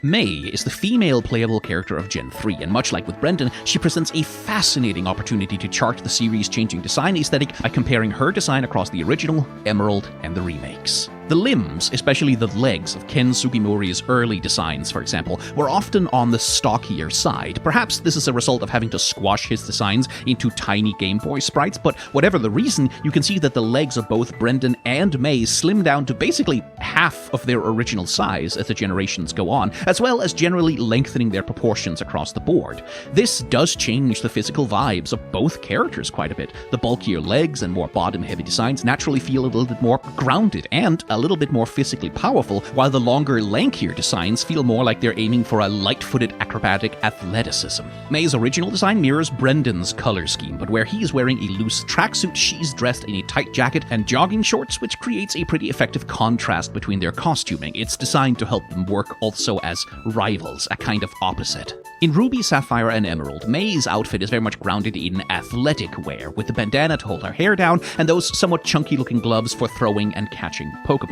Mei is the female playable character of Gen 3, and much like with Brendan, she presents a fascinating opportunity to chart the series' changing design aesthetic by comparing her design across the original, Emerald, and the remakes. The limbs, especially the legs of Ken Sugimori's early designs, for example, were often on the stockier side. Perhaps this is a result of having to squash his designs into tiny Game Boy sprites, but whatever the reason, you can see that the legs of both Brendan and Mei slim down to basically half of their original size as the generations go on, as well as generally lengthening their proportions across the board. This does change the physical vibes of both characters quite a bit. The bulkier legs and more bottom-heavy designs naturally feel a little bit more grounded and a little bit more physically powerful, while the longer, lankier designs feel more like they're aiming for a light-footed acrobatic athleticism. Mei's original design mirrors Brendan's color scheme, but where he's wearing a loose tracksuit, she's dressed in a tight jacket and jogging shorts, which creates a pretty effective contrast between their costuming. It's designed to help them work also as rivals, a kind of opposite. In Ruby, Sapphire, and Emerald, Mei's outfit is very much grounded in athletic wear, with the bandana to hold her hair down and those somewhat chunky-looking gloves for throwing and catching Pokeballs.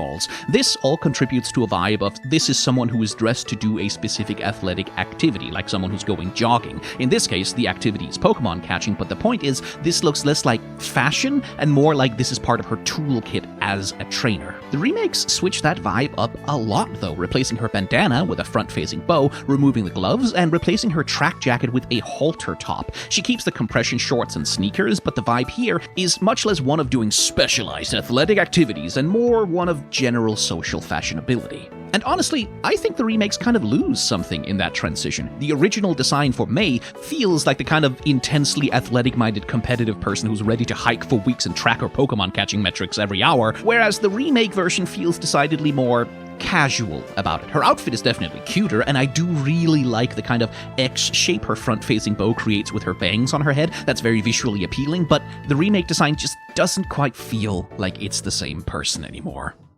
This all contributes to a vibe of this is someone who is dressed to do a specific athletic activity, like someone who's going jogging. In this case, the activity is Pokemon catching, but the point is, this looks less like fashion and more like this is part of her toolkit as a trainer. The remakes switch that vibe up a lot, though, replacing her bandana with a front-facing bow, removing the gloves, and replacing her track jacket with a halter top. She keeps the compression shorts and sneakers, but the vibe here is much less one of doing specialized athletic activities and more one of general social fashionability. And honestly, I think the remakes kind of lose something in that transition. The original design for Mei feels like the kind of intensely athletic-minded competitive person who's ready to hike for weeks and track her Pokemon catching metrics every hour, whereas the remake version feels decidedly more casual about it. Her outfit is definitely cuter, and I do really like the kind of X-shape her front-facing bow creates with her bangs on her head. That's very visually appealing, but the remake design just doesn't quite feel like it's the same person anymore.